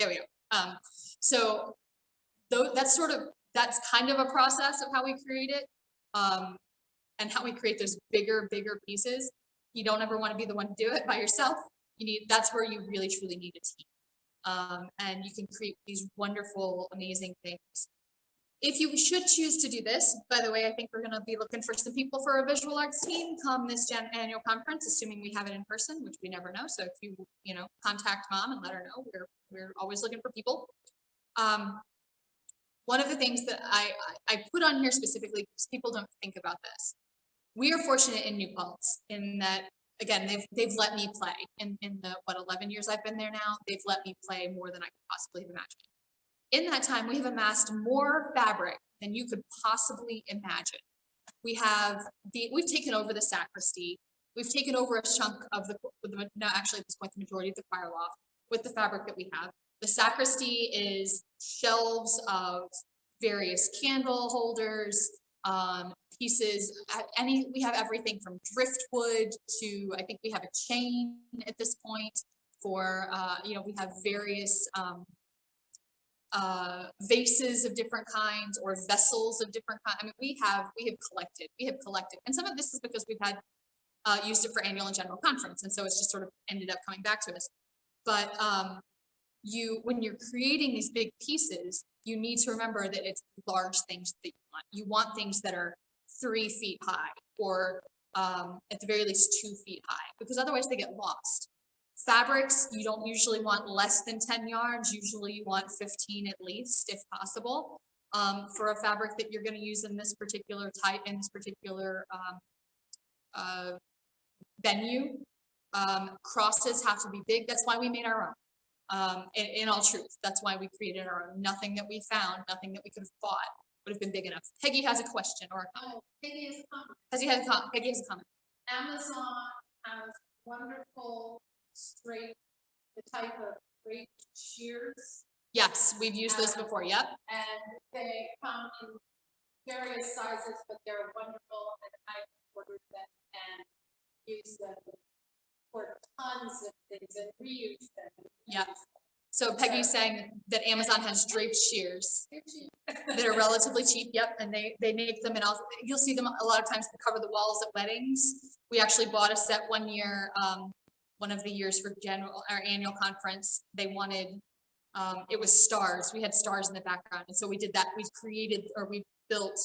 There we go. So that's kind of a process of how we create it, and how we create those bigger pieces. You don't ever want to be the one to do it by yourself. That's where you really truly need a team, and you can create these wonderful, amazing things. If you should choose to do this, by the way, I think we're going to be looking for some people for a visual arts team come this annual conference, assuming we have it in person, which we never know. So if you contact Mom and let her know, we're always looking for people. One of the things that I put on here specifically because people don't think about this. We are fortunate in New Paltz in that, again, they've let me play in the 11 years I've been there now. They've let me play more than I could possibly have imagined. In that time, we have amassed more fabric than you could possibly imagine. We've taken over the sacristy. We've taken over a chunk of actually at this point, the majority of the choir loft with the fabric that we have. The sacristy is shelves of various candle holders, pieces. We have everything from driftwood to, I think we have a chain at this point for, we have various vases of different kinds or vessels of different kinds. I mean, we have collected, and some of this is because we've had used it for annual and general conference, and so it's just sort of ended up coming back to us. But when you're creating these big pieces, you need to remember that it's large things that you want. You want things that are 3 feet high, or at the very least 2 feet high, because otherwise they get lost. Fabrics, you don't usually want less than 10 yards. Usually you want 15 at least, if possible, for a fabric that you're going to use in this particular type, in this particular venue. Crosses have to be big. That's why we made our own. In all truth, that's why we created our own. Nothing that we found, nothing that we could have bought would have been big enough. Peggy has a question or a comment. Peggy has a comment. Peggy has a comment. Amazon has wonderful straight, the type of straight shears. Yes, we've used those before. Yep. And they come in various sizes, but they're wonderful, and I ordered them and use them for tons of things and reuse them. Yeah. So Peggy's saying that Amazon has draped shears that are relatively cheap. Yep, and they make them, and you'll see them a lot of times to cover the walls at weddings. We actually bought a set one year. One of the years for our annual conference, they wanted, it was stars. We had stars in the background. And so we did that. We created, or we built,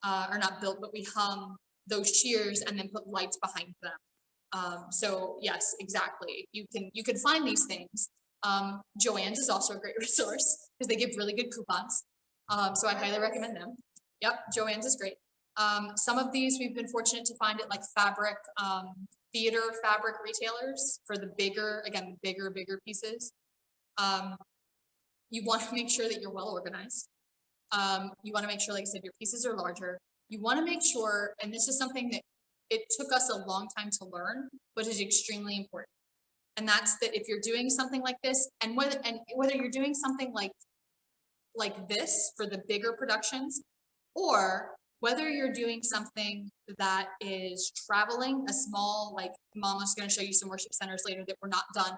or not built, but we hung those shears and then put lights behind them. So yes, exactly. You can find these things. Joann's is also a great resource because they give really good coupons. So I highly recommend them. Yep, Joann's is great. Some of these we've been fortunate to find at like fabric, theater fabric retailers for the bigger pieces. You want to make sure that you're well organized. You want to make sure, like I said, your pieces are larger. You want to make sure, and this is something that it took us a long time to learn, but is extremely important. And that's that if you're doing something like this, and whether you're doing something like this for the bigger productions, or whether you're doing something that is traveling, a small, like Mama's going to show you some worship centers later that were not done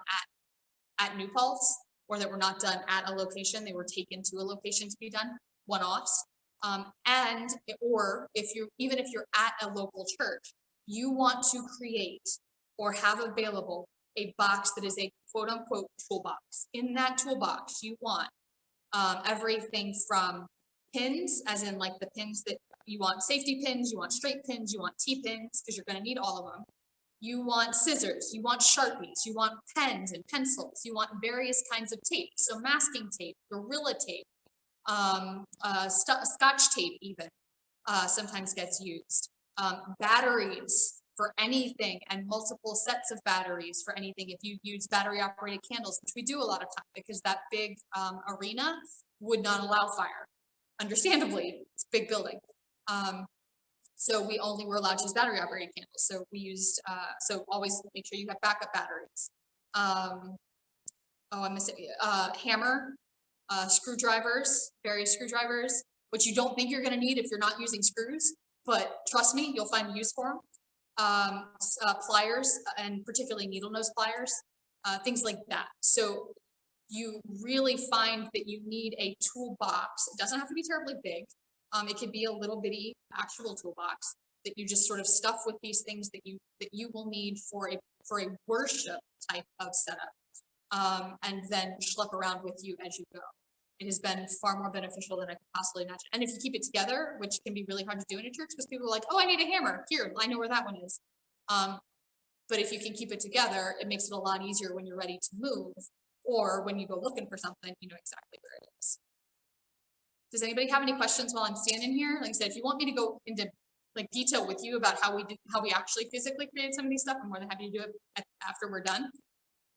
at New Paltz, or that were not done at a location, they were taken to a location to be done, one-offs. Or even if you're at a local church, you want to create or have available a box that is a quote unquote toolbox. In that toolbox, you want everything from pins, as in like the pins that you want, safety pins, you want straight pins, you want T-pins, because you're going to need all of them. You want scissors, you want Sharpies, you want pens and pencils, you want various kinds of tape. So masking tape, Gorilla tape, Scotch tape even sometimes gets used. Batteries for anything, and multiple sets of batteries for anything. If you use battery operated candles, which we do a lot of time because that big arena would not allow fire. Understandably, it's a big building. So we only were allowed to use battery operated candles. So we used, so always make sure you have backup batteries. I'm missing, hammer, screwdrivers, various screwdrivers, which you don't think you're gonna need if you're not using screws, but trust me, you'll find use for them. Pliers, and particularly needle nose pliers, things like that. So you really find that you need a toolbox. It doesn't have to be terribly big. It could be a little bitty actual toolbox that you just sort of stuff with these things that you will need for a worship type of setup, and then schlep around with you as you go. It has been far more beneficial than I could possibly imagine. And if you keep it together, which can be really hard to do in a church because people are like, oh, I need a hammer. Here, I know where that one is. But if you can keep it together, it makes it a lot easier when you're ready to move, or when you go looking for something, you know exactly where it is. Does anybody have any questions while I'm standing here? Like I said, if you want me to go into like detail with you about how we actually physically created some of these stuff, I'm more than happy to do it after we're done.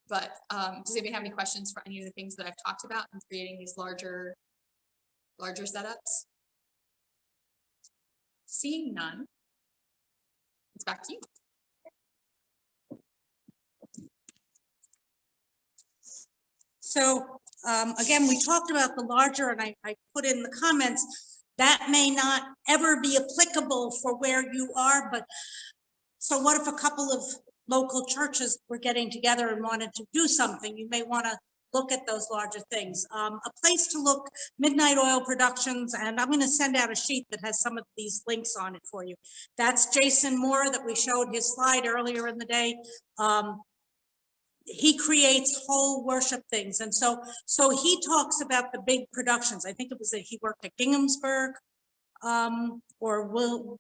But does anybody have any questions for any of the things that I've talked about in creating these larger setups? Seeing none, it's back to you. So again, we talked about the larger, and I put in the comments, that may not ever be applicable for where you are, but so what if a couple of local churches were getting together and wanted to do something? You may want to look at those larger things. A place to look, Midnight Oil Productions, and I'm going to send out a sheet that has some of these links on it for you. That's Jason Moore that we showed his slide earlier in the day. He creates whole worship things. And so he talks about the big productions. I think it was that he worked at Ginghamsburg or Willow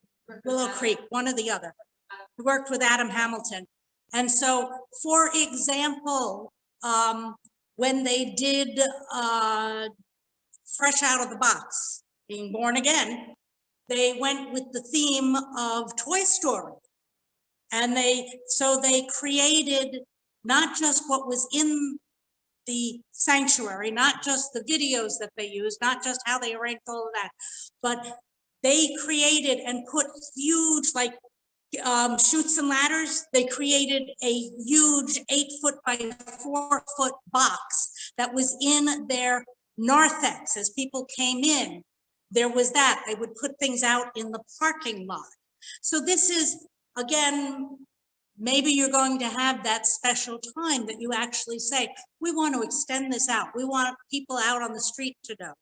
Creek, one or the other. He worked with Adam Hamilton. And so, for example, when they did Fresh Out of the Box, Being Born Again, they went with the theme of Toy Story. And they created not just what was in the sanctuary, not just the videos that they used, not just how they arranged all of that, but they created and put huge, like chutes and ladders. They created a huge 8-foot by 4-foot box that was in their narthex as people came in. There was that. They would put things out in the parking lot. So this is, again, maybe you're going to have that special time that you actually say, we want to extend this out. We want people out on the street to know.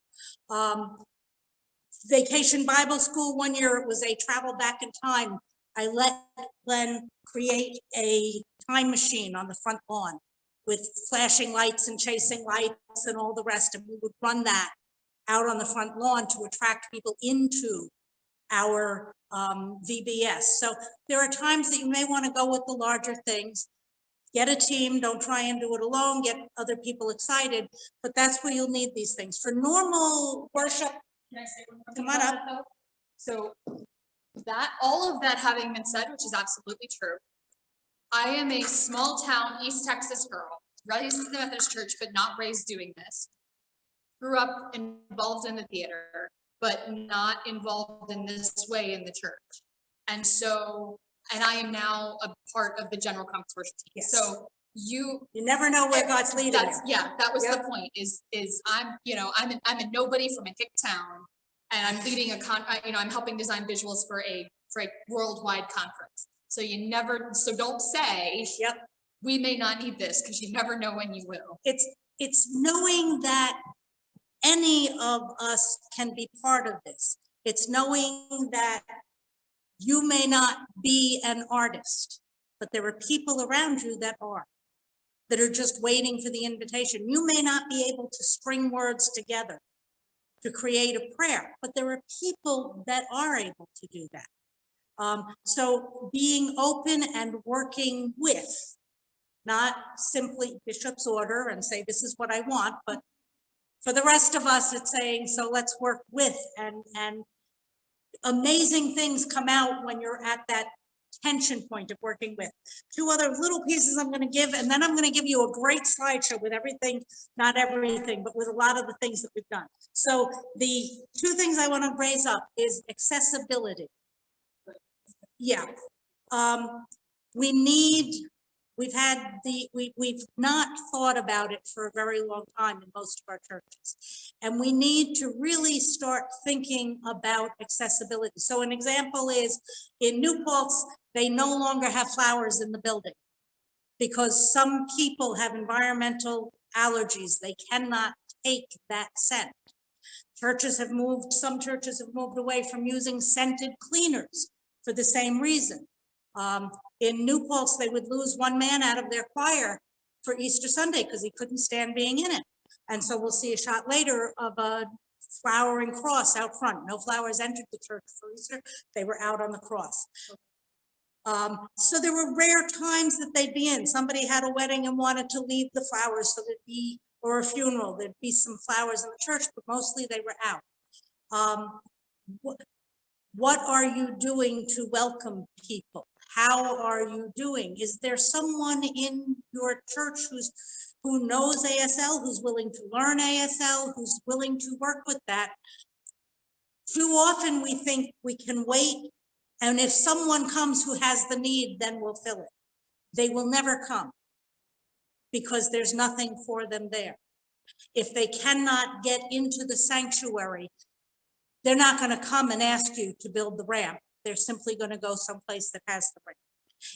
Vacation Bible School, one year it was a travel back in time. I let Glenn create a time machine on the front lawn with flashing lights and chasing lights and all the rest. And we would run that out on the front lawn to attract people into our VBS. So there are times that you may want to go with the larger things. Get a team, don't try and do it alone, get other people excited, but that's where you'll need these things. For normal worship, Can I say one more Come thing on about up. it, though? So that, all of that having been said, which is absolutely true, I am a small town East Texas girl, raised in the Methodist church, but not raised doing this. Grew up involved in the theater, but not involved in this way in the church. And so, and I am now a part of the general conference worship team. Yes. So you never know where God's leading you. Yeah, that was the Yep. point, is I'm a nobody from a hick town, and I'm leading I'm helping design visuals for a worldwide conference. So so don't say, Yep. we may not need this, because you never know when you will. It's knowing that any of us can be part of this. It's knowing that you may not be an artist, but there are people around you that are just waiting for the invitation. You may not be able to string words together to create a prayer, but there are people that are able to do that. So being open and working with, not simply bishop's order and say, this is what I want, but for the rest of us, it's saying, so let's work with, and amazing things come out when you're at that tension point of working with. 2 other little pieces I'm going to give, and then I'm going to give you a great slideshow with everything, not everything, but with a lot of the things that we've done. So the 2 things I want to raise up is accessibility. Yeah. We've not thought about it for a very long time in most of our churches. And we need to really start thinking about accessibility. So an example is in New Paltz, they no longer have flowers in the building because some people have environmental allergies. They cannot take that scent. Some churches have moved away from using scented cleaners for the same reason. In New Paltz, they would lose one man out of their choir for Easter Sunday because he couldn't stand being in it. And so we'll see a shot later of a flowering cross out front. No flowers entered the church for Easter. They were out on the cross. So there were rare times that they'd be in. Somebody had a wedding and wanted to leave the flowers, so there'd be, or a funeral, there'd be some flowers in the church, but mostly they were out. What are you doing to welcome people? How are you doing? Is there someone in your church who knows ASL, who's willing to learn ASL, who's willing to work with that? Too often we think we can wait, and if someone comes who has the need, then we'll fill it. They will never come because there's nothing for them there. If they cannot get into the sanctuary, they're not going to come and ask you to build the ramp. They're simply going to go someplace that has the ramp.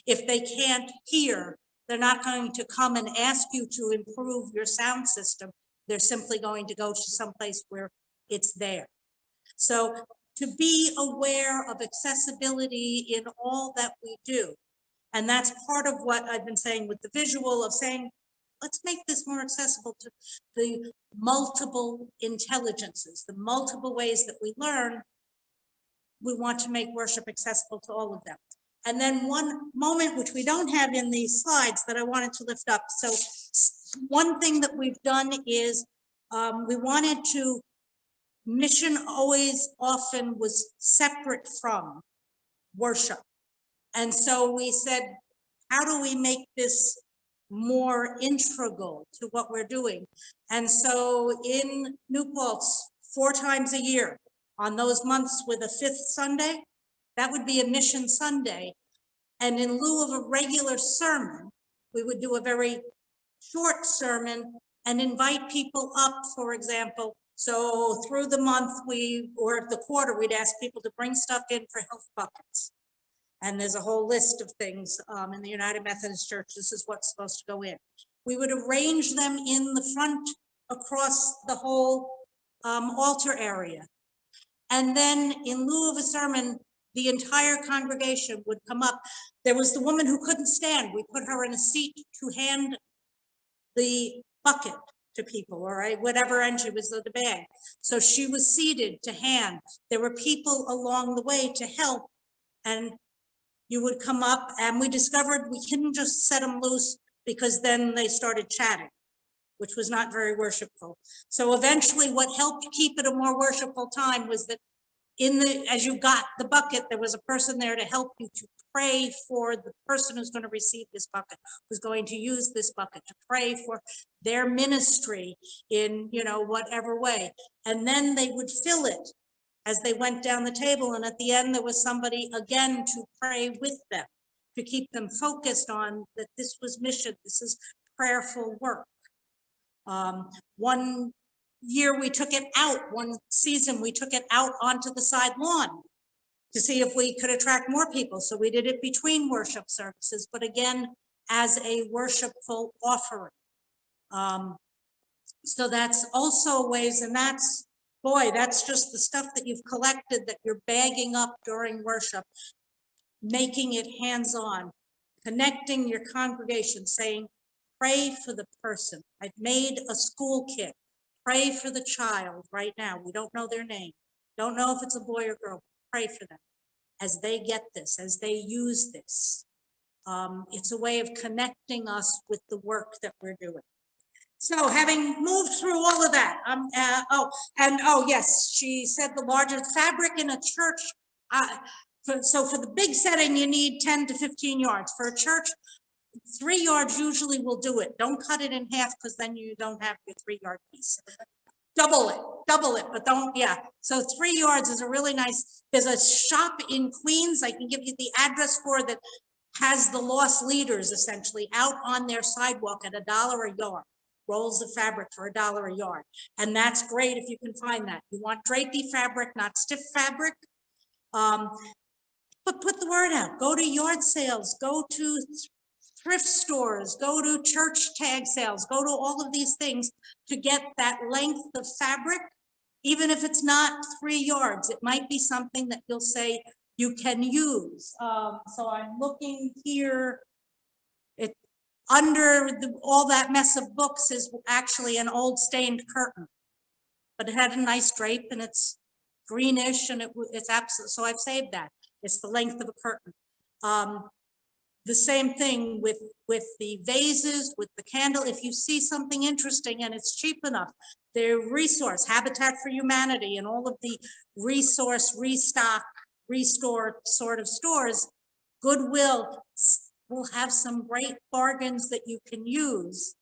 If they can't hear, they're not going to come and ask you to improve your sound system. They're simply going to go to someplace where it's there. So to be aware of accessibility in all that we do. And that's part of what I've been saying with the visual of saying, let's make this more accessible to the multiple intelligences, the multiple ways that we learn. We want to make worship accessible to all of them. And then one moment, which we don't have in these slides, that I wanted to lift up. So one thing that we've done is we wanted to, mission always often was separate from worship. And so we said, how do we make this more integral to what we're doing? And so in New Paltz, 4 times a year, on those months with a 5th Sunday, that would be a mission Sunday. And in lieu of a regular sermon, we would do a very short sermon and invite people up, for example. So through the month, or the quarter, we'd ask people to bring stuff in for health buckets. And there's a whole list of things in the United Methodist Church. This is what's supposed to go in. We would arrange them in the front across the whole altar area. And then in lieu of a sermon, the entire congregation would come up. There was the woman who couldn't stand. We put her in a seat to hand the bucket to people, all right, whatever end she was, the bag. So she was seated to hand. There were people along the way to help, and you would come up, and we discovered we couldn't just set them loose because then they started chatting, which was not very worshipful. So eventually what helped keep it a more worshipful time was that as you got the bucket, there was a person there to help you to pray for the person who's going to receive this bucket, who's going to use this bucket, to pray for their ministry in, whatever way. And then they would fill it as they went down the table. And at the end, there was somebody again to pray with them, to keep them focused on that this was mission, this is prayerful work. One year we took it out, one season we took it out onto the side lawn to see if we could attract more people. So we did it between worship services, but again, as a worshipful offering. So that's also ways, and that's just the stuff that you've collected that you're bagging up during worship, making it hands-on, connecting your congregation, saying, pray for the person. I've made a school kit. Pray for the child right now. We don't know their name. Don't know if it's a boy or girl. Pray for them as they get this, as they use this. It's a way of connecting us with the work that we're doing. So having moved through all of that, yes, she said the larger fabric in a church. So for the big setting, you need 10 to 15 yards. For a church, 3 yards usually will do it. Don't cut it in half because then you don't have your 3-yard piece. Double it, but don't, yeah. So 3 yards is a really nice, there's a shop in Queens, I can give you the address for, that has the lost leaders essentially out on their sidewalk at $1 a yard. Rolls of fabric for $1 a yard. And that's great if you can find that. You want drapey fabric, not stiff fabric. But put the word out, go to yard sales, go to thrift stores, go to church tag sales, go to all of these things to get that length of fabric. Even if it's not 3 yards, it might be something that you'll say you can use. So I'm looking here. It under all that mess of books is actually an old stained curtain, but it had a nice drape and it's greenish and it's absolute. So I've saved that. It's the length of a curtain. The same thing with the vases, with the candle. If you see something interesting and it's cheap enough, their resource, Habitat for Humanity, and all of the resource, restock, restore sort of stores, Goodwill will have some great bargains that you can use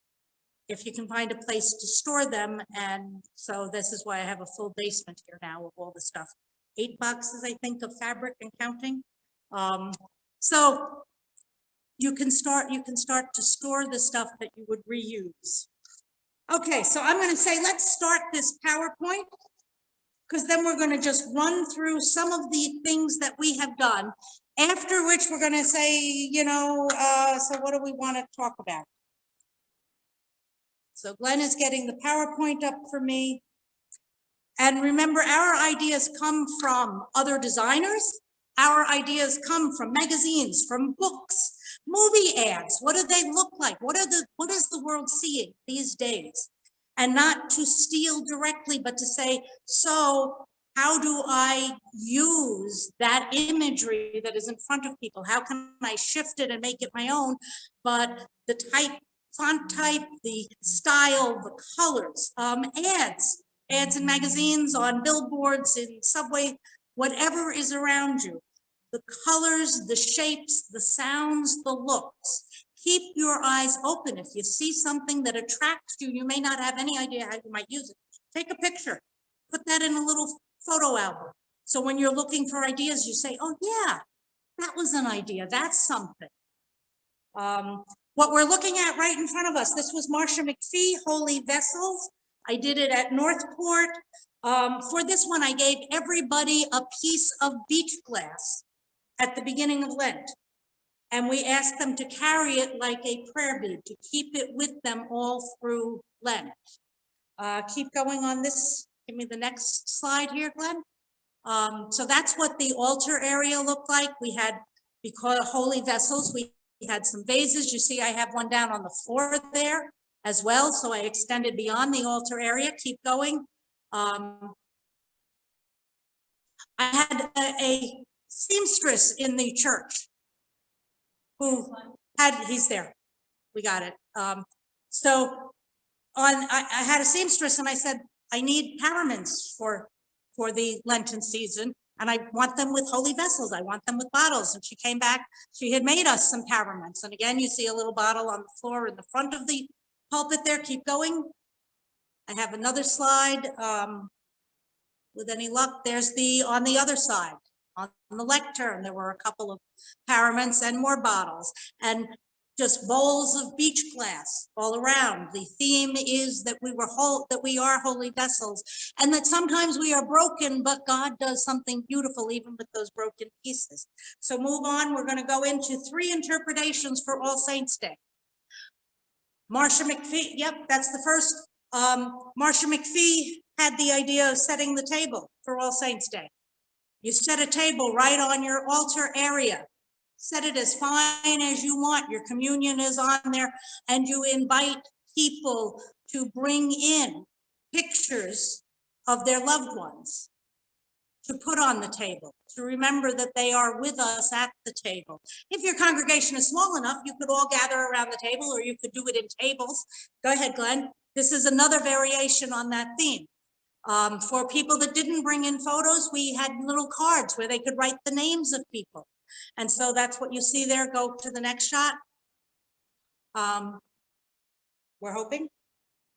if you can find a place to store them. And so this is why I have a full basement here now of all the stuff. 8 boxes, I think, of fabric and counting. So you can start to store the stuff that you would reuse. Okay, so I'm going to say, let's start this PowerPoint, because then we're going to just run through some of the things that we have done, after which we're going to say, you know, so what do we want to talk about? So Glenn is getting the PowerPoint up for me. And remember, our ideas come from other designers. Our ideas come from magazines, from books, movie ads. What do they look like? What is the world seeing these days? And not to steal directly, but to say, so how do I use that imagery that is in front of people? How can I shift it and make it my own? But the type, font type, the style, the colors, ads in magazines, on billboards, in subway, whatever is around you, the colors, the shapes, the sounds, the looks. Keep your eyes open. If you see something that attracts you, you may not have any idea how you might use it. Take a picture, put that in a little photo album. So when you're looking for ideas, you say, oh yeah, that was an idea, that's something. What we're looking at right in front of us, this was Marcia McPhee, Holy Vessels. I did it at Northport. For this one, I gave everybody a piece of beach glass at the beginning of Lent. And we asked them to carry it like a prayer bead, to keep it with them all through Lent. Keep going on this. Give me the next slide here, Glenn. So that's what the altar area looked like. We had, because holy vessels, we had some vases. You see, I have one down on the floor there as well. So I extended beyond the altar area. Keep going. I had a seamstress in the church who had, he's there. We got it. So I had a seamstress and I said, I need parements for the Lenten season. And I want them with holy vessels. I want them with bottles. And she came back, she had made us some parements. And again, you see a little bottle on the floor in the front of the pulpit there. Keep going. I have another slide. With any luck, there's on the other side, on the lectern, there were a couple of parements and more bottles, and just bowls of beach glass all around. The theme is that we are holy vessels, and that sometimes we are broken, but God does something beautiful even with those broken pieces. So move on. We're going to go into 3 interpretations for All Saints Day. Marcia McPhee, yep, that's the first. Marcia McPhee had the idea of setting the table for All Saints Day. You set a table right on your altar area. Set it as fine as you want. Your communion is on there, and you invite people to bring in pictures of their loved ones to put on the table, to remember that they are with us at the table. If your congregation is small enough, you could all gather around the table, or you could do it in tables. Go ahead, Glenn. This is another variation on that theme. For people that didn't bring in photos, we had little cards where they could write the names of people. And so that's what you see there. Go to the next shot. We're hoping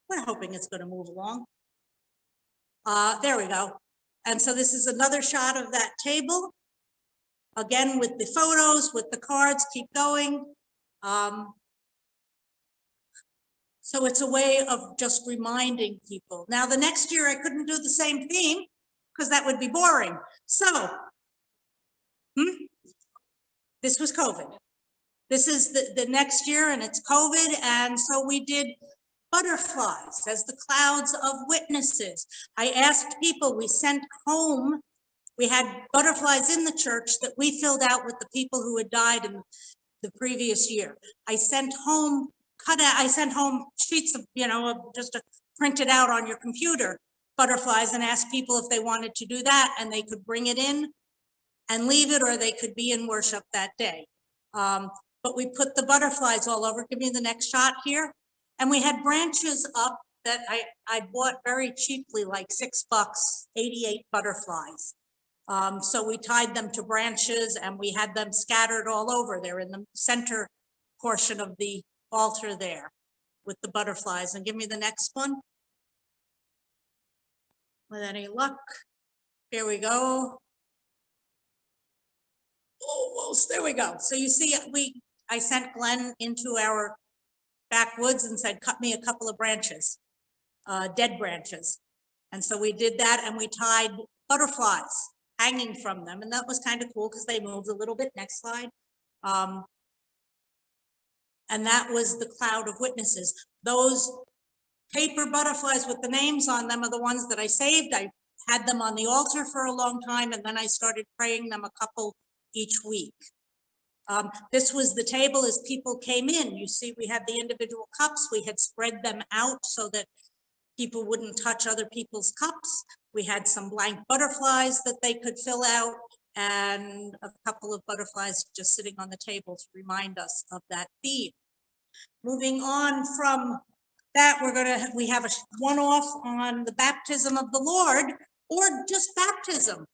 it's going to move along. There we go. And so this is another shot of that table. Again, with the photos, with the cards, keep going. So it's a way of just reminding people. Now, the next year I couldn't do the same theme because that would be boring. So, this was COVID. This is the next year and it's COVID. And so we did butterflies as the clouds of witnesses. I asked people, we sent home, we had butterflies in the church that we filled out with the people who had died in the previous year. I sent home sheets of, just to print it out on your computer, butterflies, and asked people if they wanted to do that, and they could bring it in and leave it, or they could be in worship that day. But we put the butterflies all over. Give me the next shot here. And we had branches up that I bought very cheaply, like $6, 88 butterflies. So we tied them to branches and we had them scattered all over. They're in the center portion of the altar there with the butterflies. And give me the next one. With any luck. Here we go. Almost, there we go. So you see, I sent Glenn into our backwoods and said, cut me a couple of branches, dead branches. And so we did that, and we tied butterflies hanging from them. And that was kind of cool because they moved a little bit. Next slide. And that was the cloud of witnesses. Those paper butterflies with the names on them are the ones that I saved. I had them on the altar for a long time, and then I started praying them a couple each week. This was the table as people came in. You see, we had the individual cups. We had spread them out so that people wouldn't touch other people's cups. We had some blank butterflies that they could fill out, and a couple of butterflies just sitting on the table to remind us of that theme. Moving on from that, we have a one-off on the baptism of the Lord, or just baptism.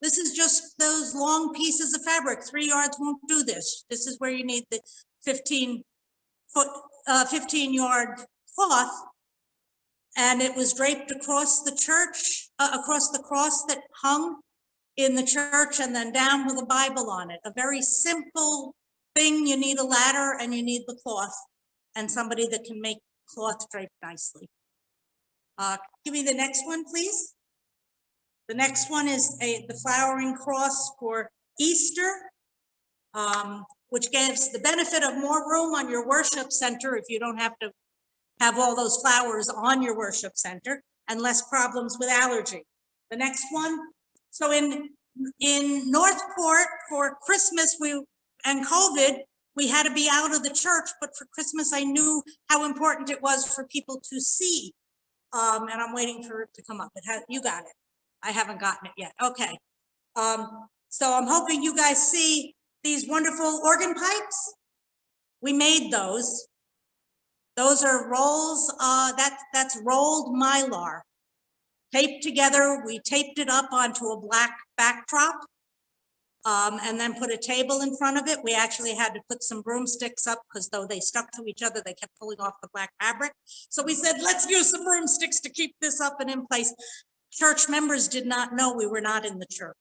This is just those long pieces of fabric. 3 yards won't do this. This is where you need the 15-yard cloth. And it was draped across the church, across the cross that hung in the church, and then down with a Bible on it. A very simple thing. You need a ladder and you need the cloth and somebody that can make cloth draped nicely. Give me the next one, please. The next one is the flowering cross for Easter, which gives the benefit of more room on your worship center if you don't have to have all those flowers on your worship center, and less problems with allergy. The next one. So in Northport for Christmas and COVID, we had to be out of the church, but for Christmas, I knew how important it was for people to see. And I'm waiting for it to come up. You got it. I haven't gotten it yet. Okay. So I'm hoping you guys see these wonderful organ pipes. We made those. Those are rolls, that's rolled Mylar. Taped together, we taped it up onto a black backdrop, and then put a table in front of it. We actually had to put some broomsticks up because though they stuck to each other, they kept pulling off the black fabric. So we said, let's use some broomsticks to keep this up and in place. Church members did not know we were not in the church.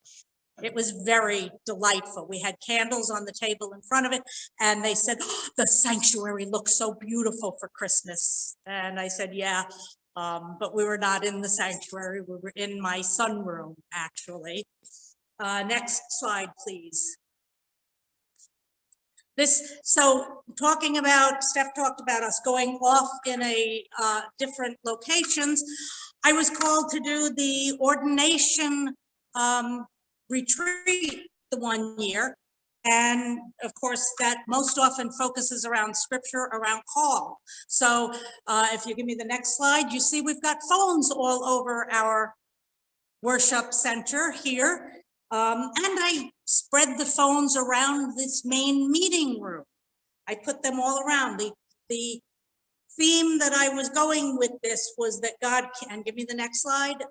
It was very delightful. We had candles on the table in front of it, and they said, oh, the sanctuary looks so beautiful for Christmas. And I said, yeah, but we were not in the sanctuary. We were in my sunroom, actually. Next slide, please. So talking about, Steph talked about us going off in different locations. I was called to do the ordination retreat the one year. And of course, that most often focuses around scripture, around call. So if you give me the next slide, you see we've got phones all over our worship center here. And I spread the phones around this main meeting room. I put them all around. The theme that I was going with this was that God can, give me the next slide.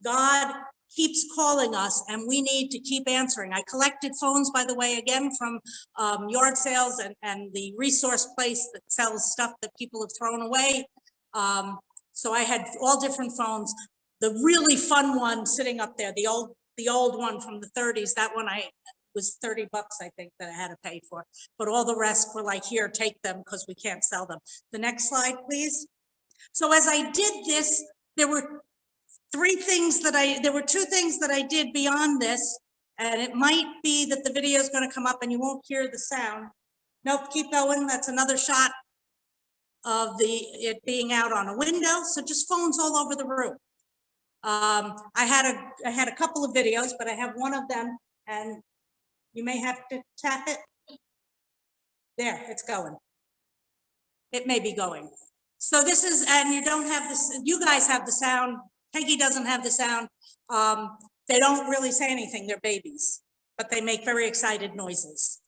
God keeps calling us and we need to keep answering. I collected phones, by the way, again, from yard sales and the resource place that sells stuff that people have thrown away. So I had all different phones. The really fun one sitting up there, the old one from the 30s, that one was $30, I think, that I had to pay for. But all the rest were like, here, take them because we can't sell them. The next slide, please. So as I did this, there were two things that I did beyond this. And it might be that the video is going to come up and you won't hear the sound. Nope, keep going. That's another shot of it being out on a window. So just phones all over the room. I had a couple of videos, but I have one of them, and you may have to tap it. There, it's going. It may be going. So this is, and you don't have this, you guys have the sound. Peggy doesn't have the sound. They don't really say anything, they're babies, but they make very excited noises.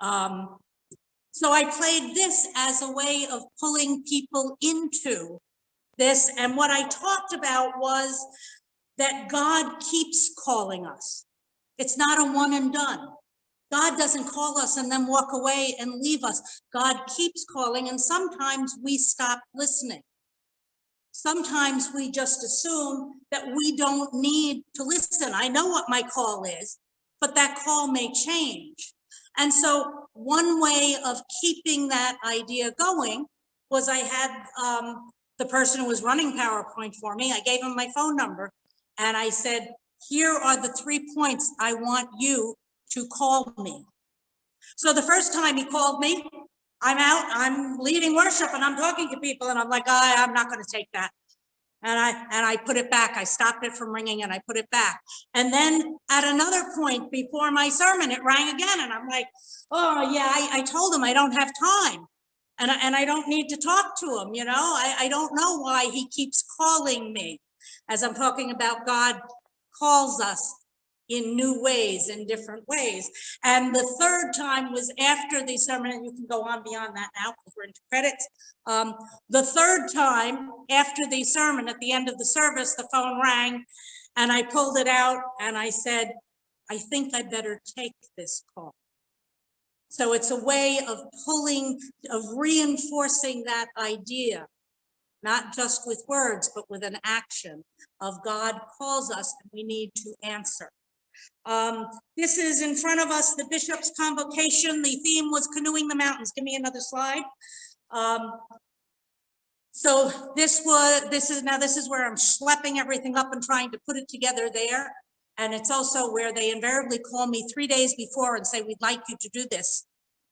So I played this as a way of pulling people into this. And what I talked about was that God keeps calling us. It's not a one and done. God doesn't call us and then walk away and leave us. God keeps calling, and sometimes we stop listening. Sometimes we just assume that we don't need to listen. I know what my call is, but that call may change. And so one way of keeping that idea going was I had the person who was running PowerPoint for me, I gave him my phone number, and I said, here are the 3 points I want you to call me. So the first time he called me, I'm out, I'm leading worship, and I'm talking to people, and I'm like, I'm not going to take that. And I put it back. I stopped it from ringing and I put it back. And then at another point before my sermon, it rang again. And I'm like, oh yeah, I told him I don't have time. And I don't need to talk to him, you know. I don't know why he keeps calling me. As I'm talking about, God calls us in new ways, in different ways. And the third time was after the sermon, and you can go on beyond that now because we're into credits. The third time after the sermon, at the end of the service, the phone rang and I pulled it out and I said, I think I better take this call. So it's a way of reinforcing that idea, not just with words, but with an action of God calls us and we need to answer. This is in front of us, the Bishop's Convocation. The theme was Canoeing the Mountains. Give me another slide. So this is where I'm schlepping everything up and trying to put it together there. And it's also where they invariably call me 3 days before and say, we'd like you to do this.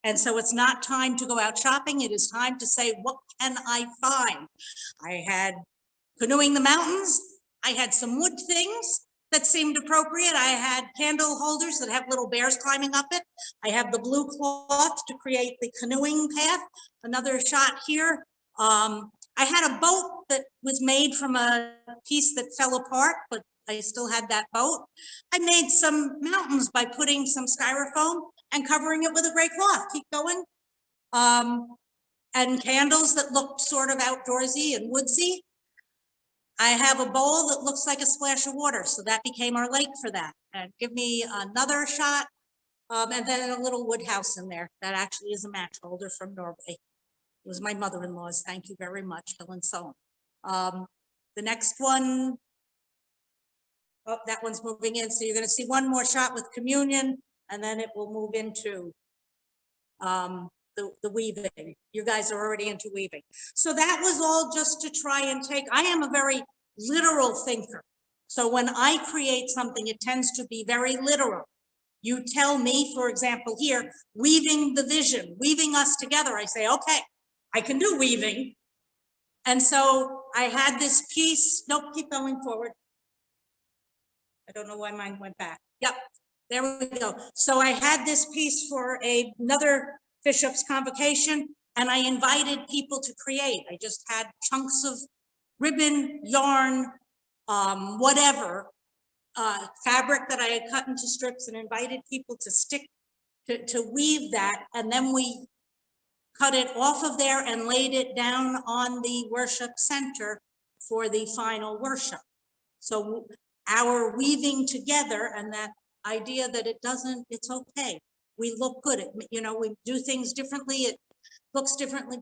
And so it's not time to go out shopping. It is time to say, what can I find? I had Canoeing the Mountains. I had some wood things that seemed appropriate. I had candle holders that have little bears climbing up it. I have the blue cloth to create the canoeing path. Another shot here. I had a boat that was made from a piece that fell apart, but I still had that boat. I made some mountains by putting some styrofoam and covering it with a gray cloth. Keep going. And candles that looked sort of outdoorsy and woodsy. I have a bowl that looks like a splash of water, so that became our lake for that. And give me another shot, and then a little wood house in there. That actually is a match holder from Norway. It was my mother-in-law's. Thank you very much, Helen Sohn. The next one, oh, that one's moving in. So you're going to see one more shot with communion, and then it will move into the weaving. You guys are already into weaving. So that was all just to try and take, I am a very literal thinker. So when I create something, it tends to be very literal. You tell me, for example, here, weaving the vision, weaving us together. I say, okay, I can do weaving. And so I had this piece. Nope, keep going forward. I don't know why mine went back. Yep, there we go. So I had this piece for another Bishop's Convocation, and I invited people to create. I just had chunks of ribbon, yarn, whatever, fabric that I had cut into strips, and invited people to stick, to weave that. And then we cut it off of there and laid it down on the worship center for the final worship. So our weaving together and that idea that it's okay. We look good, we do things differently, it looks differently,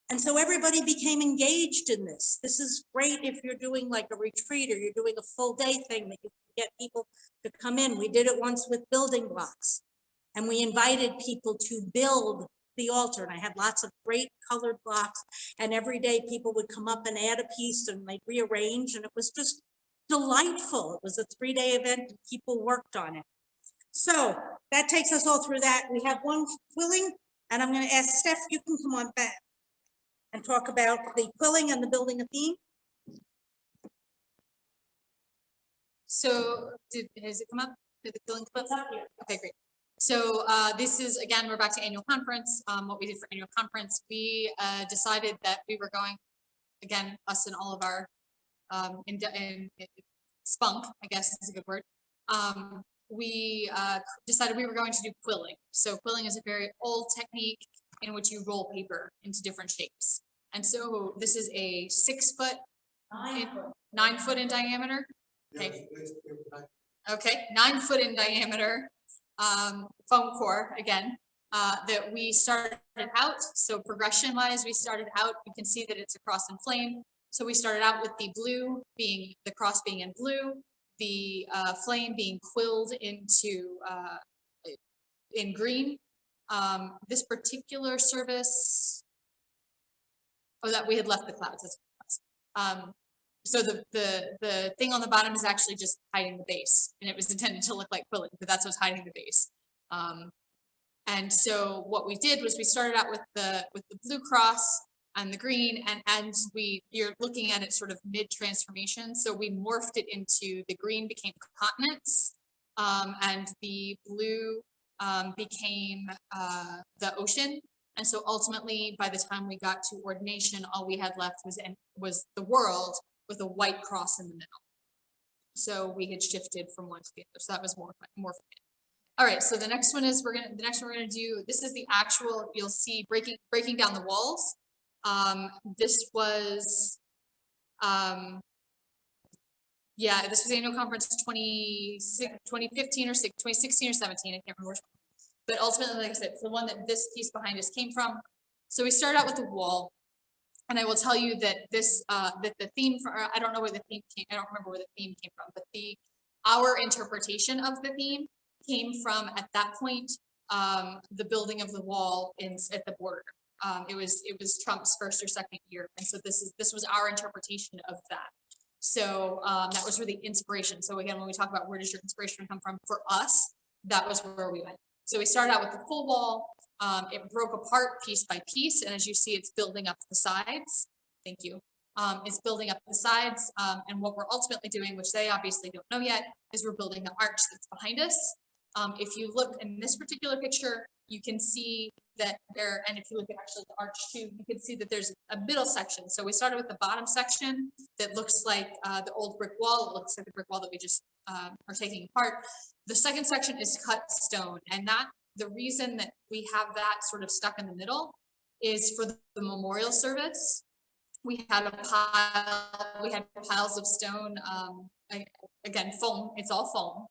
and so everybody became engaged in this. This is great if you're doing like a retreat or you're doing a full day thing that you can get people to come in. We did it once with building blocks, and we invited people to build the altar, and I had lots of great colored blocks, and every day people would come up and add a piece and they'd rearrange, and it was just delightful. It was a 3-day event, and people worked on it. So that takes us all through that. We have one quilling, and I'm going to ask Steph, you can come on back and talk about the quilling and the building a theme. So has it come up? Did the quilling come up? Okay, great. So this is, again, we're back to annual conference. What we did for annual conference, we decided that we were going, again, us and all of our spunk, I guess is a good word. We decided we were going to do quilling. So quilling is a very old technique in which you roll paper into different shapes. And so this is a 6 foot, 9 foot in diameter. Okay. Okay, 9 foot in diameter foam core again that we started out. So progression wise, we started out, you can see that it's a cross and flame. So we started out with the blue being the cross being in blue, the flame being quilled into in green. This particular service, that we had left the clouds. So the thing on the bottom is actually just hiding the base, and it was intended to look like quilling, but that's what's hiding the base. And so what we did was we started out with the blue cross and the green, and you're looking at it sort of mid transformation. So we morphed it into the green became continents, and the blue became the ocean. And so ultimately, by the time we got to ordination, all we had left was the world with a white cross in the middle. So we had shifted from one to the other. So that was more fun. All right. So the next one is we're gonna do. This is the actual. You'll see breaking down the walls. This was. Yeah, this was annual conference 2015 or 2016 or 17. I can't remember. But ultimately, like I said, it's the one that this piece behind us came from. So we started out with the wall. And I will tell you that this, that the theme for, I don't know where the theme came, I don't remember where the theme came from, but our interpretation of the theme came from, at that point, the building of the wall at the border. It was Trump's first or second year. And so this was our interpretation of that. So that was really inspiration. So again, when we talk about where does your inspiration come from, for us, that was where we went. So we started out with the full wall. It broke apart piece by piece, and as you see, it's building up the sides. Thank you. It's building up the sides, and what we're ultimately doing, which they obviously don't know yet, is we're building the arch that's behind us. If you look in this particular picture, you can see that there, and if you look at actually the arch too, you can see that there's a middle section. So we started with the bottom section that looks like the old brick wall. It looks like the brick wall that we just are taking apart. The second section is cut stone, and the reason that we have that sort of stuck in the middle is for the memorial service. We had piles of stone, again, foam, it's all foam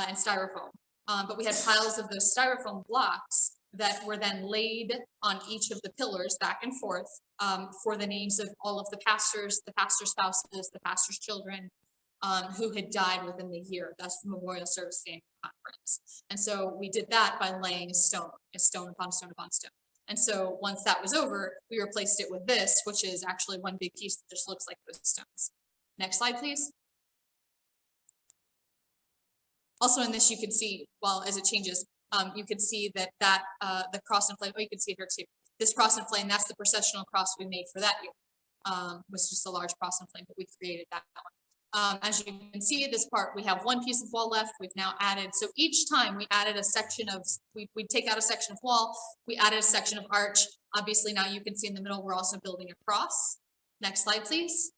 and styrofoam. But we had piles of those styrofoam blocks that were then laid on each of the pillars back and forth for the names of all of the pastors' spouses, the pastors' children, who had died within the year. That's the memorial service annual conference. And so we did that by laying a stone upon stone upon stone. And so once that was over, we replaced it with this, which is actually one big piece that just looks like those stones. Next slide, please. Also in this, you can see, well, as it changes, you can see that the cross and flame, you can see it here too. This cross and flame, that's the processional cross we made for that year. Was just a large cross and flame, but we created that one. As you can see this part, we have one piece of wall left. We've now added, so each time we added a section of, we take out a section of wall, we added a section of arch. Obviously now you can see in the middle, we're also building a cross. Next slide, please.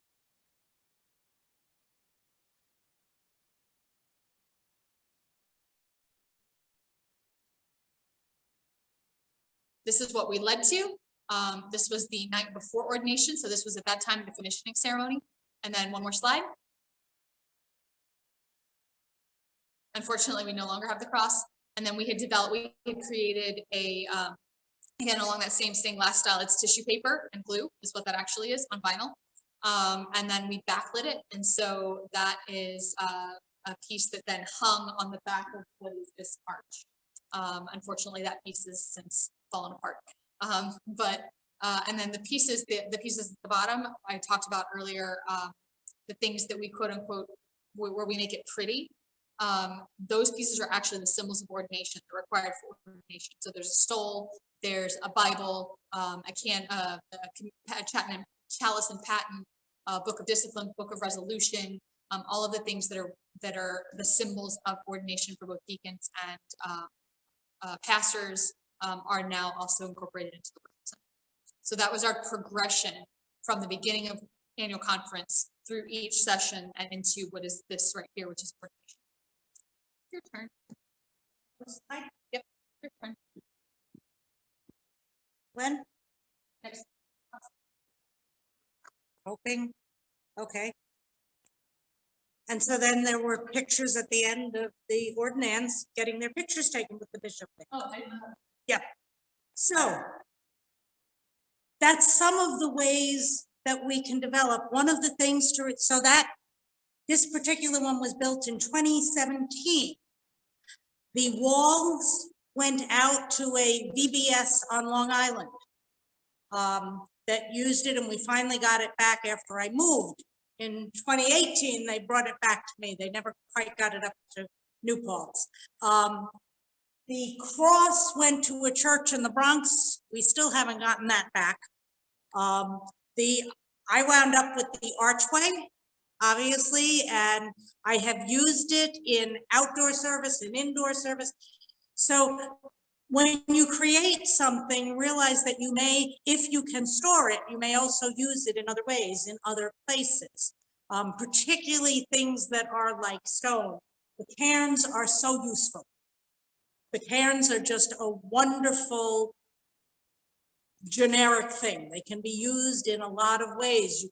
This is what we led to. This was the night before ordination. So this was at that time the commissioning ceremony. And then one more slide. Unfortunately, we no longer have the cross. And then we had created a, again, along that same stained glass style, it's tissue paper and glue is what that actually is on vinyl. And then we backlit it. And so that is a piece that then hung on the back of what is this arch. Unfortunately, that piece has since fallen apart. And then the pieces at the bottom, I talked about earlier, the things that we quote unquote where we make it pretty. Those pieces are actually the symbols of ordination. They're required for ordination. So there's a stole, there's a Bible, a chalice and paten, book of discipline, book of resolution, all of the things that are the symbols of ordination for both deacons and pastors are now also incorporated into the worship center. So that was our progression from the beginning of annual conference through each session and into what is this right here, which is ordination. Your turn. Yep, your turn. When? Next. Hoping, okay. And so then there were pictures at the end of the ordinance, getting their pictures taken with the bishop. Oh, I know. Yep. So that's some of the ways that we can develop. One of the things to, so that this particular one was built in 2017. The walls went out to a VBS on Long Island that used it, and we finally got it back after I moved. In 2018, they brought it back to me. They never quite got it up to New Paltz. The cross went to a church in the Bronx. We still haven't gotten that back. I wound up with the archway, obviously, and I have used it in outdoor service and indoor service. So when you create something, realize that you may, if you can store it, you may also use it in other ways, in other places, particularly things that are like stone. The cairns are so useful. The cairns are just a wonderful generic thing. They can be used in a lot of ways. You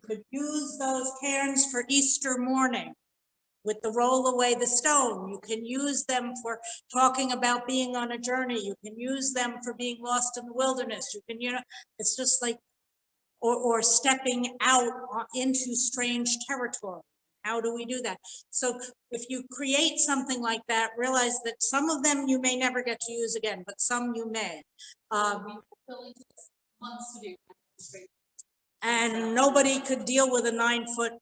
could use those cairns for Easter morning with the roll away the stone. You can use them for talking about being on a journey. You can use them for being lost in the wilderness. You can, it's just like, or stepping out into strange territory. How do we do that? So if you create something like that, realize that some of them you may never get to use again, but some you may. Months to do. And nobody could deal with a 9-foot.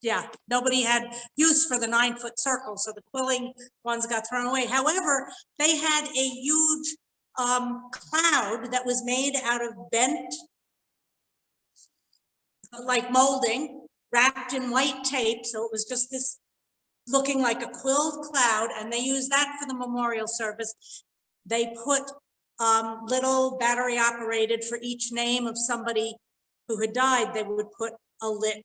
Yeah, nobody had use for the 9-foot circle, so the quilling ones got thrown away. However, they had a huge cloud that was made out of bent, like molding, wrapped in white tape, so it was just this looking like a quilled cloud, and they used that for the memorial service. They put little battery operated for each name of somebody who had died. They would put a lit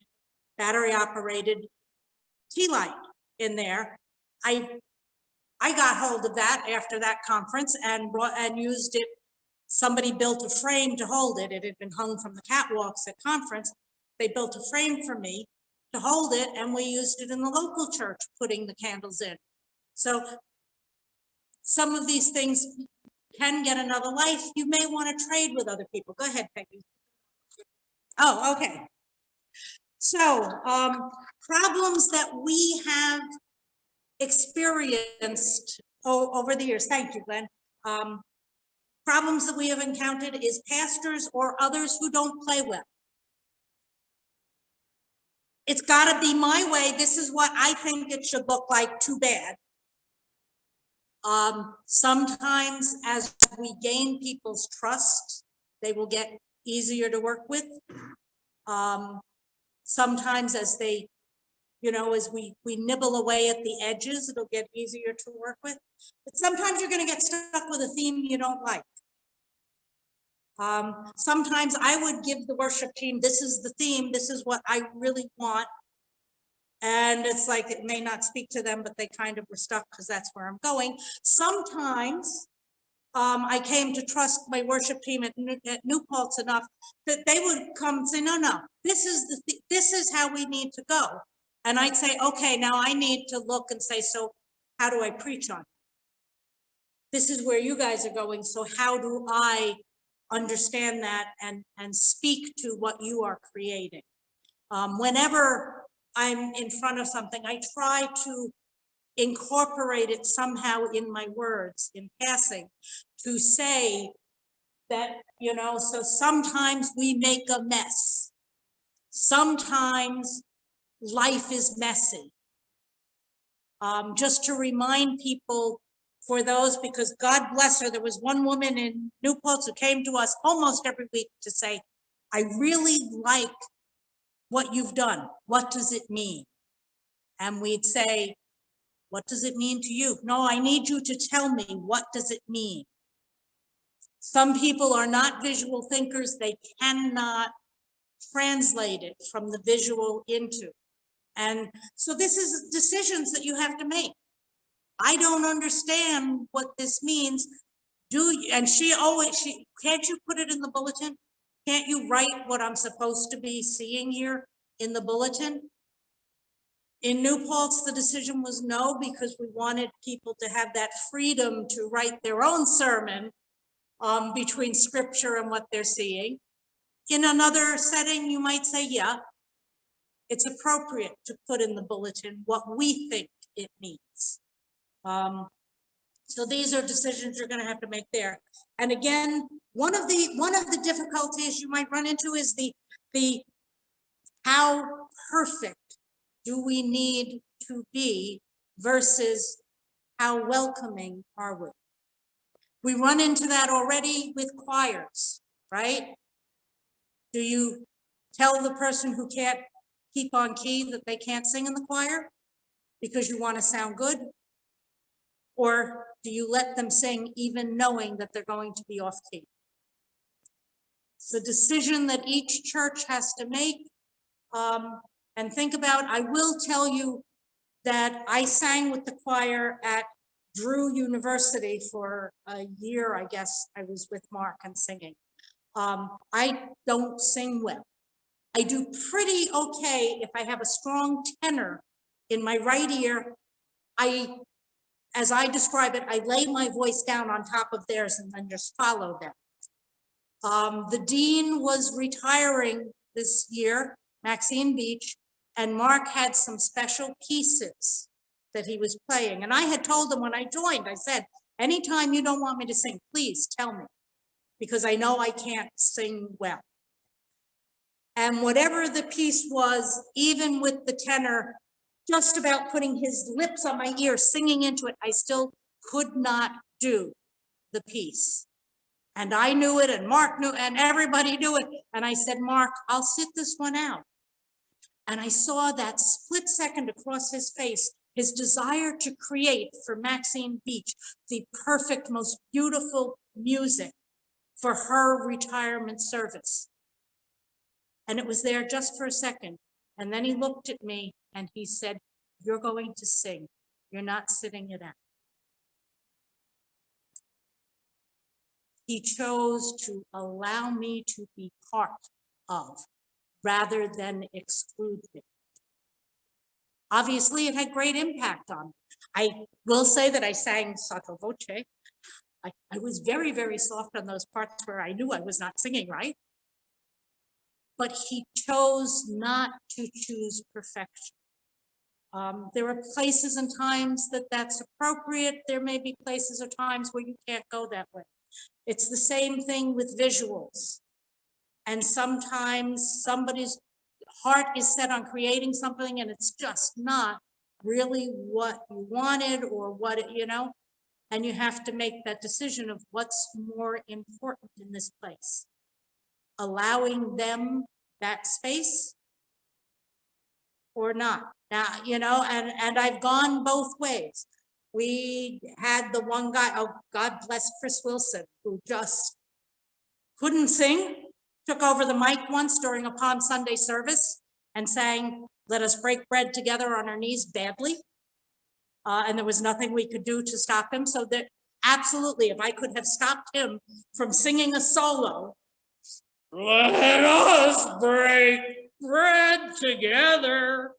battery operated tea light in there. I got hold of that after that conference and used it. Somebody built a frame to hold it. It had been hung from the catwalks at conference. They built a frame for me to hold it, and we used it in the local church, putting the candles in. So some of these things can get another life. You may want to trade with other people. Go ahead, Peggy. Oh, okay. So problems that we have experienced over the years. Thank you, Glenn. Problems that we have encountered is pastors or others who don't play well. It's got to be my way. This is what I think it should look like. Too bad. Sometimes as we gain people's trust, they will get easier to work with. Sometimes as they, as we nibble away at the edges, it'll get easier to work with. But sometimes you're going to get stuck with a theme you don't like. Sometimes I would give the worship team, this is the theme, this is what I really want. And it's like, it may not speak to them, but they kind of were stuck because that's where I'm going. Sometimes I came to trust my worship team at New Paltz enough that they would come and say, no, this is how we need to go. And I'd say, okay, now I need to look and say, so how do I preach on it? This is where you guys are going. So how do I understand that and speak to what you are creating? Whenever I'm in front of something, I try to incorporate it somehow in my words, in passing, to say that, so sometimes we make a mess. Sometimes life is messy. Just to remind people, for those, because God bless her, there was one woman in New Paltz who came to us almost every week to say, I really like what you've done. What does it mean? And we'd say, what does it mean to you? No, I need you to tell me, what does it mean? Some people are not visual thinkers. They cannot translate it from the visual into. And so this is decisions that you have to make. I don't understand what this means. And she can't you put it in the bulletin? Can't you write what I'm supposed to be seeing here in the bulletin? In New Paltz, the decision was no, because we wanted people to have that freedom to write their own sermon between scripture and what they're seeing. In another setting, you might say, yeah, it's appropriate to put in the bulletin what we think it means. So these are decisions you're going to have to make there. And again, one of the difficulties you might run into is the how perfect do we need to be versus how welcoming are we? We run into that already with choirs, right? Do you tell the person who can't keep on key that they can't sing in the choir because you want to sound good? Or do you let them sing even knowing that they're going to be off key? It's a decision that each church has to make and think about. I will tell you that I sang with the choir at Drew University for a year. I guess I was with Mark and singing. I don't sing well. I do pretty okay if I have a strong tenor in my right ear. As I describe it, I lay my voice down on top of theirs and then just follow them. The dean was retiring this year, Maxine Beach, and Mark had some special pieces that he was playing. And I had told him when I joined, I said, anytime you don't want me to sing, please tell me, because I know I can't sing well. And whatever the piece was, even with the tenor just about putting his lips on my ear, singing into it, I still could not do the piece. And I knew it, and Mark knew, and everybody knew it. And I said, Mark, I'll sit this one out. And I saw that split second across his face, his desire to create for Maxine Beach the perfect, most beautiful music for her retirement service. And it was there just for a second. And then he looked at me and he said, you're going to sing. You're not sitting it out. He chose to allow me to be part of rather than exclude me. Obviously, it had great impact on me. I will say that I sang sotto voce. I was very, very soft on those parts where I knew I was not singing right. But he chose not to choose perfection. There are places and times that that's appropriate. There may be places or times where you can't go that way. It's the same thing with visuals. And sometimes somebody's heart is set on creating something and it's just not really what you wanted or what, and you have to make that decision of what's more important in this place. Allowing them that space or not. Now, and I've gone both ways. We had the one guy, oh, God bless Chris Wilson, who just couldn't sing, took over the mic once during a Palm Sunday service and sang, "Let us break bread together" on our knees badly. And there was nothing we could do to stop him. So that absolutely, if I could have stopped him from singing a solo, "Let us break bread together,"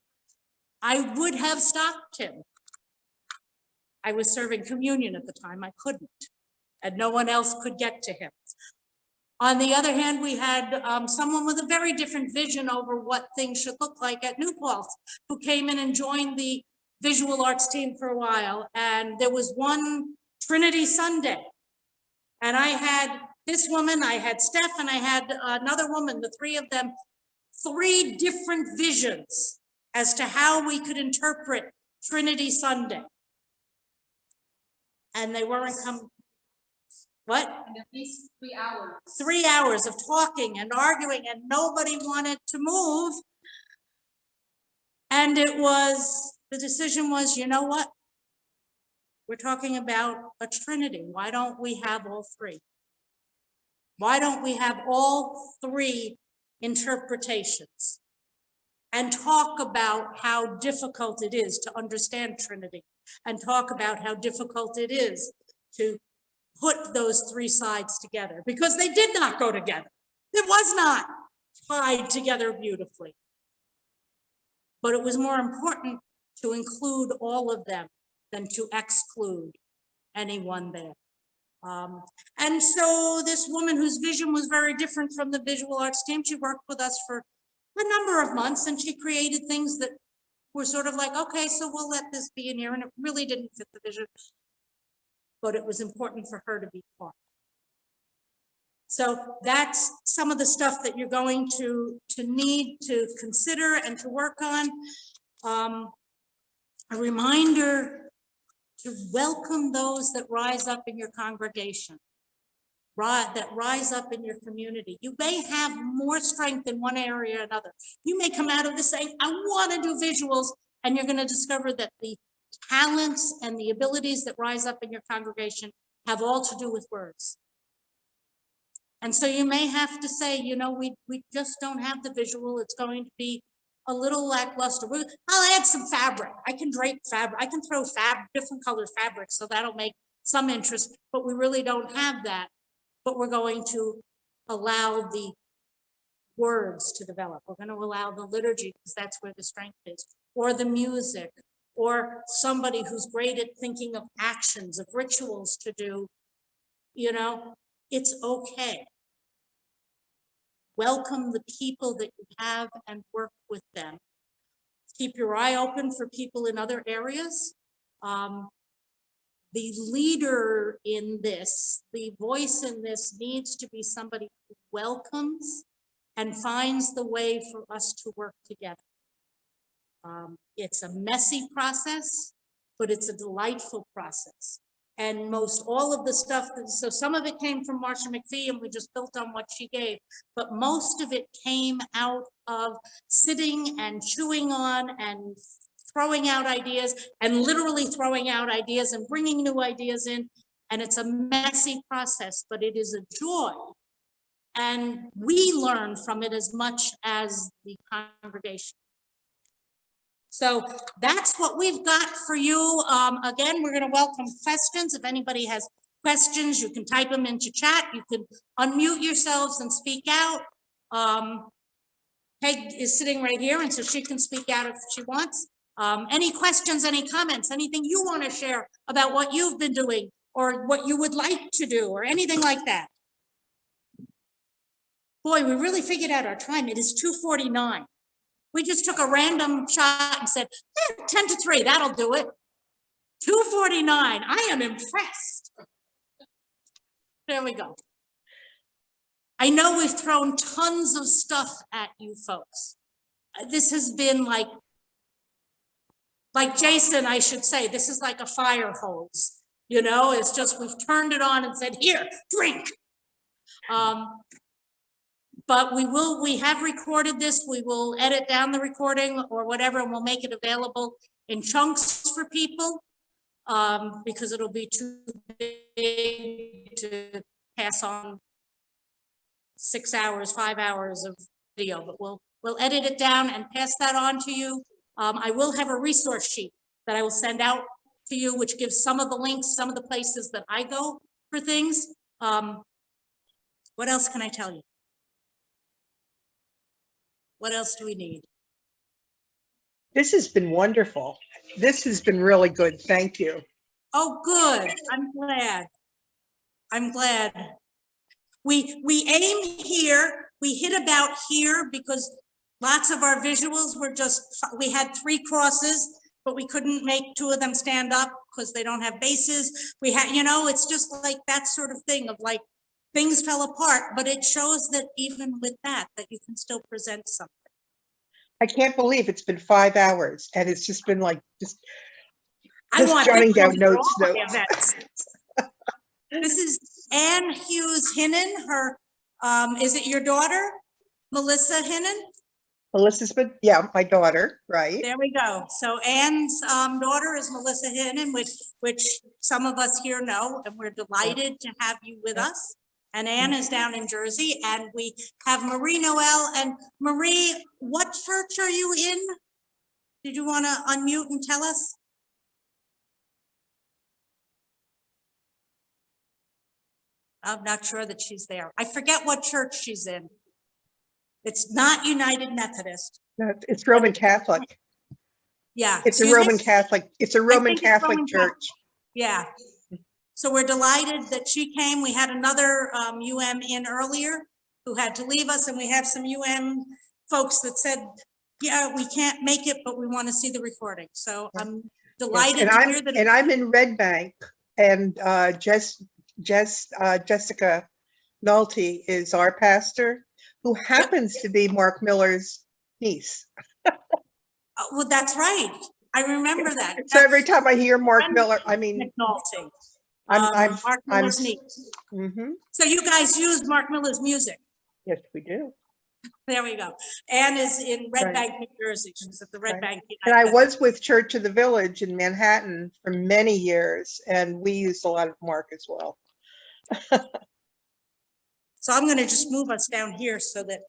I would have stopped him. I was serving communion at the time. I couldn't, and no one else could get to him. On the other hand, we had someone with a very different vision over what things should look like at New Paltz, who came in and joined the visual arts team for a while. And there was one Trinity Sunday, and I had this woman, I had Steph, and I had another woman, the three of them, 3 different visions as to how we could interpret Trinity Sunday. And they weren't coming. What? And at least 3 hours. 3 hours of talking and arguing, and nobody wanted to move. And the decision was, you know what? We're talking about a Trinity. Why don't we have all three? Why don't we have all three interpretations and talk about how difficult it is to understand Trinity, and talk about how difficult it is to put those three sides together, because they did not go together. It was not tied together beautifully. But it was more important to include all of them than to exclude anyone there. And so this woman, whose vision was very different from the visual arts team, she worked with us for a number of months, and she created things that were sort of like, okay, so we'll let this be in here, and it really didn't fit the vision, but it was important for her to be part. So that's some of the stuff that you're going to need to consider and to work on. A reminder to welcome those that rise up in your congregation, that rise up in your community. You may have more strength in one area or another. You may come out of this saying, I want to do visuals, and you're going to discover that the talents and the abilities that rise up in your congregation have all to do with words. And so you may have to say, you know, we just don't have the visual. It's going to be a little lackluster. I'll add some fabric. I can drape fabric. I can throw different colored fabrics, so that'll make some interest, but we really don't have that. But we're going to allow the words to develop. We're going to allow the liturgy, because that's where the strength is, or the music, or somebody who's great at thinking of actions, of rituals to do. You know, it's okay. Welcome the people that you have and work with them. Keep your eye open for people in other areas. The leader in this, the voice in this, needs to be somebody who welcomes and finds the way for us to work together. It's a messy process, but it's a delightful process. And most all of the stuff, so some of it came from Marcia McPhee, and we just built on what she gave, but most of it came out of sitting and chewing on and throwing out ideas, and literally throwing out ideas and bringing new ideas in. And it's a messy process, but it is a joy. And we learn from it as much as the congregation. So that's what we've got for you. Again, we're going to welcome questions. If anybody has questions, you can type them into chat. You can unmute yourselves and speak out. Peg is sitting right here, and so she can speak out if she wants. Any questions, any comments, anything you want to share about what you've been doing or what you would like to do or anything like that? Boy, we really figured out our time. It is 2:49. We just took a random shot and said, 10 to 3, that'll do it. 2:49, I am impressed. There we go. I know we've thrown tons of stuff at you folks. This has been like Jason, I should say, this is like a fire hose. You know, it's just, we've turned it on and said, here, drink. But we have recorded this. We will edit down the recording or whatever, and we'll make it available in chunks for people, because it'll be too big to pass on 6 hours, 5 hours of video, but we'll edit it down and pass that on to you. I will have a resource sheet that I will send out to you, which gives some of the links, some of the places that I go for things. What else can I tell you? What else do we need? This has been wonderful. This has been really good. Thank you. Oh, good. I'm glad. I'm glad. We aim here. We hit about here because lots of our visuals were just, we had 3 crosses, but we couldn't make 2 of them stand up because they don't have bases. We had, you know, it's just like that sort of thing of like, things fell apart, but it shows that even with that you can still present something. I can't believe it's been 5 hours and it's just been like, just want jotting pictures down of notes. all the events. This is Ann Hughes Hinnon, her, is it your daughter, Melissa Hinnon? Melissa's been, yeah, my daughter, right? There we go. So Ann's daughter is Melissa Hinnon, which some of us here know, and we're delighted to have you with us. And Ann is down in Jersey, and we have Marie Noel. And Marie, what church are you in? Did you want to unmute and tell us? I'm not sure that she's there. I forget what church she's in. It's not United Methodist. No, it's Roman Catholic. Yeah. It's a excuse me? Roman Catholic, it's a Roman think it's Catholic Roman Catholic. church. Yeah. So we're delighted that she came. We had another UM in earlier who had to leave us, and we have some UM folks that said, yeah, we can't make it, but we want to see the recording. So I'm delighted And to hear that. I'm in Red Bank, and Jessica Nolte is our pastor, who happens to be Mark Miller's niece. Well, that's right. I remember that. So every time I hear Mark Friend Miller, I mean, McNulty. I'm, Mark Miller's niece. mhm, So you guys use Mark Miller's music. yes, we do. There we go. Ann is in Red Right. Bank, New Jersey. She's at the Red Right. Bank. And I was with Church of the Village in Manhattan for many years, and we used a lot of Mark as well. So I'm going to just move us down here so that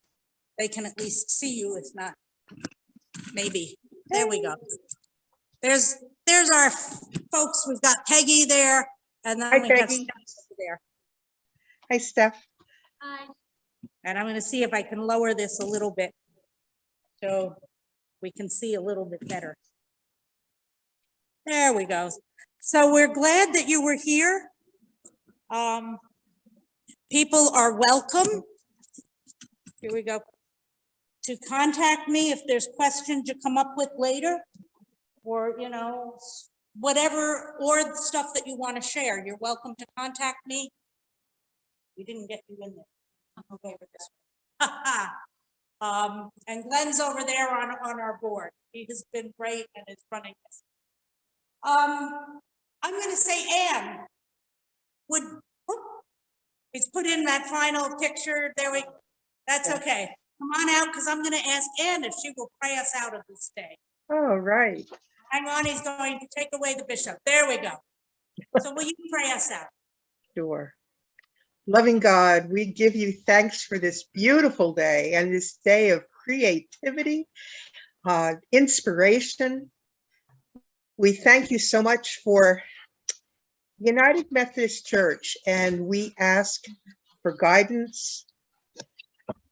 they can at least see you, if not, maybe. There we go. There's our folks. We've got Peggy there, and then Hi, we have Peggy. Steph over there. Hi, Steph. Hi. And I'm going to see if I can lower this a little bit so we can see a little bit better. There we go. So we're glad that you were here. People are welcome. Here we go. To contact me if there's questions you come up with later, or, you know, whatever, or the stuff that you want to share. You're welcome to contact me. We didn't get you in there. I'm okay with this. And Glenn's over there on our board. He has been great and is running this. I'm going to say Ann would, he's put in that final picture. There we, that's okay. Come on out, because I'm going to ask Ann if she will pray us out of this day. Oh, right. Hang on, he's going to take away the bishop. There we go. So will you pray us out? Sure. Loving God, we give you thanks for this beautiful day and this day of creativity, inspiration. We thank you so much for United Methodist Church, and we ask for guidance.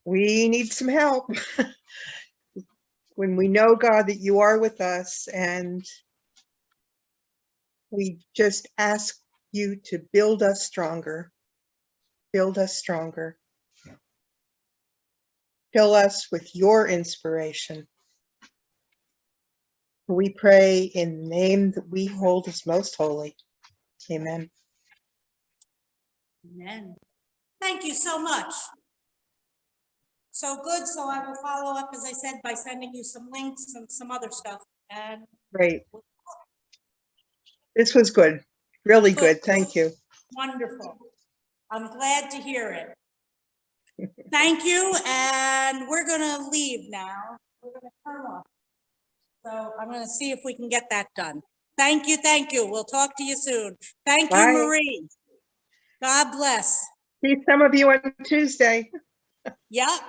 We need some help. When we know, God, that you are with us, and we just ask you to build us stronger. Build us stronger. Fill us with your inspiration. We pray in the name that we hold as most holy. Amen. Amen. Thank you so much. So good. So I will follow up, as I said, by sending you some links and some other stuff. And Great. This was good. Really good. Thank you. wonderful. I'm glad to hear it. Thank you. And we're going to leave now. We're going to turn off. So I'm going to see if we can get that done. Thank you. Thank you. We'll talk to you soon. Thank Bye. you, Marie. God bless. See some of you on Tuesday. Yep.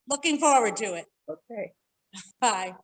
Looking forward to it. Okay. Bye.